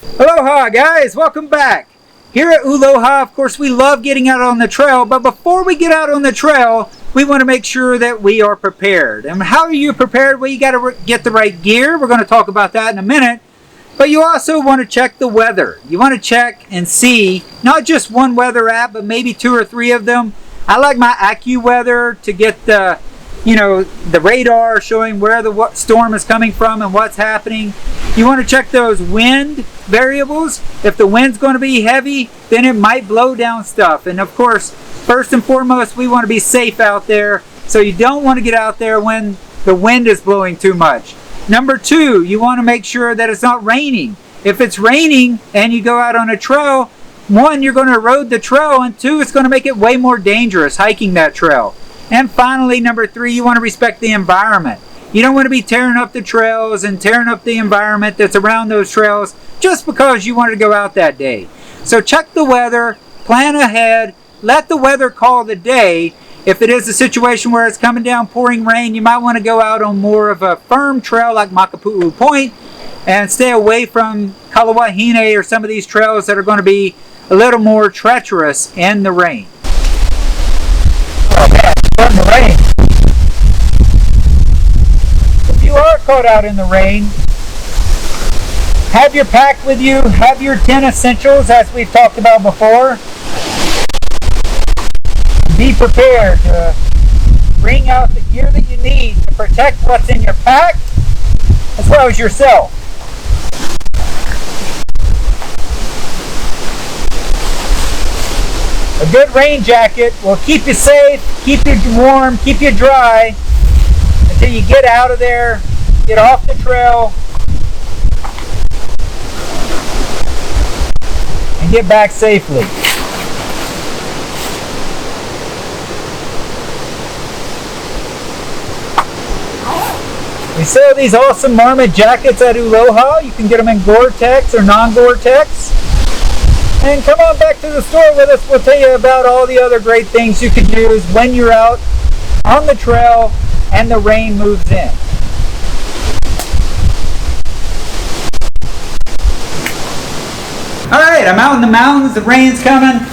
Aloha guys, welcome back. Here at Uloha, of course, we love getting out on the trail, but before we get out on the trail, we want to make sure that we are prepared. And how are you prepared? Well, you got to get the right gear. We're going to talk about that in a minute. But you also want to check the weather. You want to check and see not just one weather app, but maybe 2 or 3 of them. I like my AccuWeather to get the radar showing where the storm is coming from and what's happening. You want to check those wind variables. If the wind's going to be heavy, then it might blow down stuff. And of course, first and foremost, we want to be safe out there. So you don't want to get out there when the wind is blowing too much. Number 2, you want to make sure that it's not raining. If it's raining and you go out on a trail, 1, you're going to erode the trail, and 2, it's going to make it way more dangerous hiking that trail. And finally, number 3, you want to respect the environment. You don't want to be tearing up the trails and tearing up the environment that's around those trails just because you wanted to go out that day. So check the weather, plan ahead, let the weather call the day. If it is a situation where it's coming down pouring rain, you might want to go out on more of a firm trail like Makapu'u Point and stay away from Kalawahine or some of these trails that are going to be a little more treacherous in the rain. Oh man, it's starting to rain. If you are caught out in the rain, have your pack with you, have your 10 essentials as we've talked about before. Be prepared to bring out the gear that you need to protect what's in your pack as well as yourself. A good rain jacket will keep you safe, keep you warm, keep you dry until you get out of there, get off the trail, and get back safely. We sell these awesome marmot jackets at Uloha. You can get them in Gore-Tex or non-Gore-Tex. And come on back to the store with us. We'll tell you about all the other great things you can use when you're out on the trail and the rain moves in. Alright, I'm out in the mountains. The rain's coming.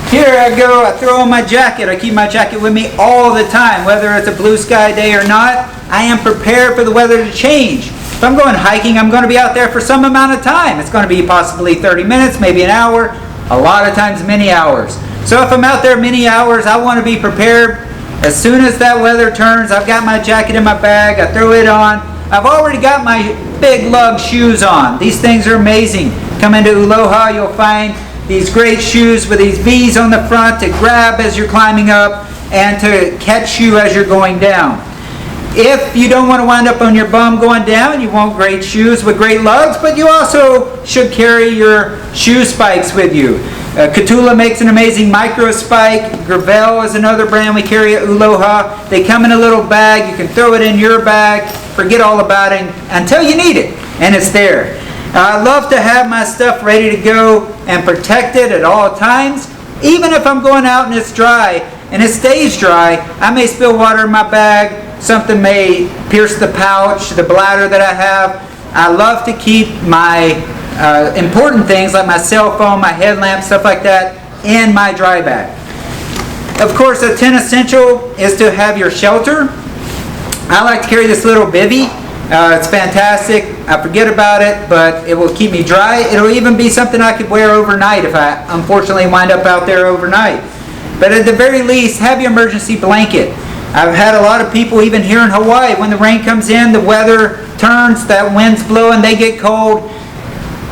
Here I go. I throw on my jacket. I keep my jacket with me all the time, whether it's a blue sky day or not. I am prepared for the weather to change. If I'm going hiking, I'm going to be out there for some amount of time. It's going to be possibly 30 minutes, maybe an hour, a lot of times many hours. So if I'm out there many hours, I want to be prepared. As soon as that weather turns, I've got my jacket in my bag, I throw it on. I've already got my big lug shoes on. These things are amazing. Come into Uloha, you'll find these great shoes with these V's on the front to grab as you're climbing up and to catch you as you're going down. If you don't want to wind up on your bum going down, you want great shoes with great lugs, but you also should carry your shoe spikes with you. Katula makes an amazing micro spike. Gravel is another brand we carry at Uloha. They come in a little bag. You can throw it in your bag, forget all about it until you need it, and it's there. I love to have my stuff ready to go and protected at all times. Even if I'm going out and it's dry and it stays dry, I may spill water in my bag. Something may pierce the pouch, the bladder that I have. I love to keep my important things like my cell phone, my headlamp, stuff like that in my dry bag. Of course, a 10 essential is to have your shelter. I like to carry this little bivvy. It's fantastic. I forget about it, but it will keep me dry. It'll even be something I could wear overnight if I unfortunately wind up out there overnight. But at the very least, have your emergency blanket. I've had a lot of people, even here in Hawaii, when the rain comes in, the weather turns, that wind's blowing, they get cold.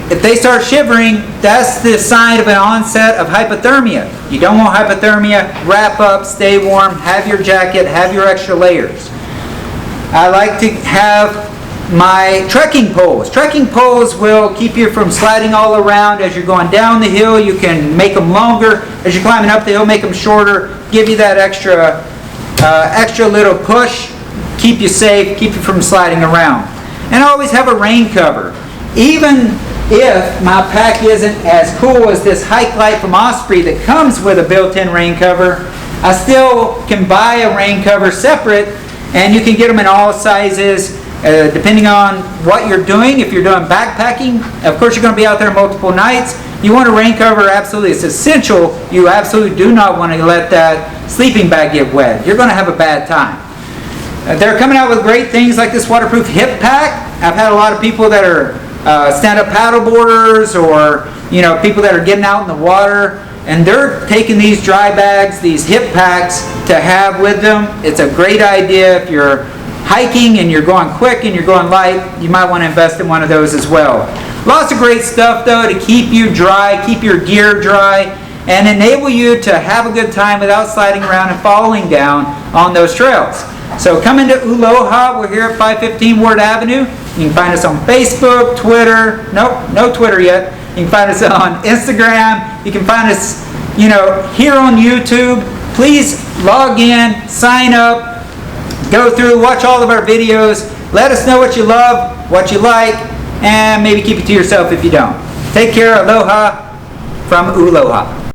If they start shivering, that's the sign of an onset of hypothermia. You don't want hypothermia. Wrap up, stay warm, have your jacket, have your extra layers. I like to have my trekking poles. Trekking poles will keep you from sliding all around as you're going down the hill. You can make them longer. As you're climbing up the hill, make them shorter. Give you that extra little push. Keep you safe, keep you from sliding around. And always have a rain cover. Even if my pack isn't as cool as this hike light from Osprey that comes with a built-in rain cover, I still can buy a rain cover separate, and you can get them in all sizes. Depending on what you're doing, if you're doing backpacking, of course you're going to be out there multiple nights. You want a rain cover, absolutely. It's essential. You absolutely do not want to let that sleeping bag get wet. You're going to have a bad time. They're coming out with great things like this waterproof hip pack. I've had a lot of people that are stand-up paddleboarders, or people that are getting out in the water, and they're taking these dry bags, these hip packs to have with them. It's a great idea. If you're hiking and you're going quick and you're going light, you might want to invest in one of those as well. Lots of great stuff though to keep you dry, keep your gear dry, and enable you to have a good time without sliding around and falling down on those trails. So come into Uloha. We're here at 515 Ward Avenue. You can find us on Facebook, Twitter. Nope, no Twitter yet. You can find us on Instagram. You can find us, here on YouTube. Please log in, sign up, go through, watch all of our videos. Let us know what you love, what you like, and maybe keep it to yourself if you don't. Take care. Aloha from Uloha.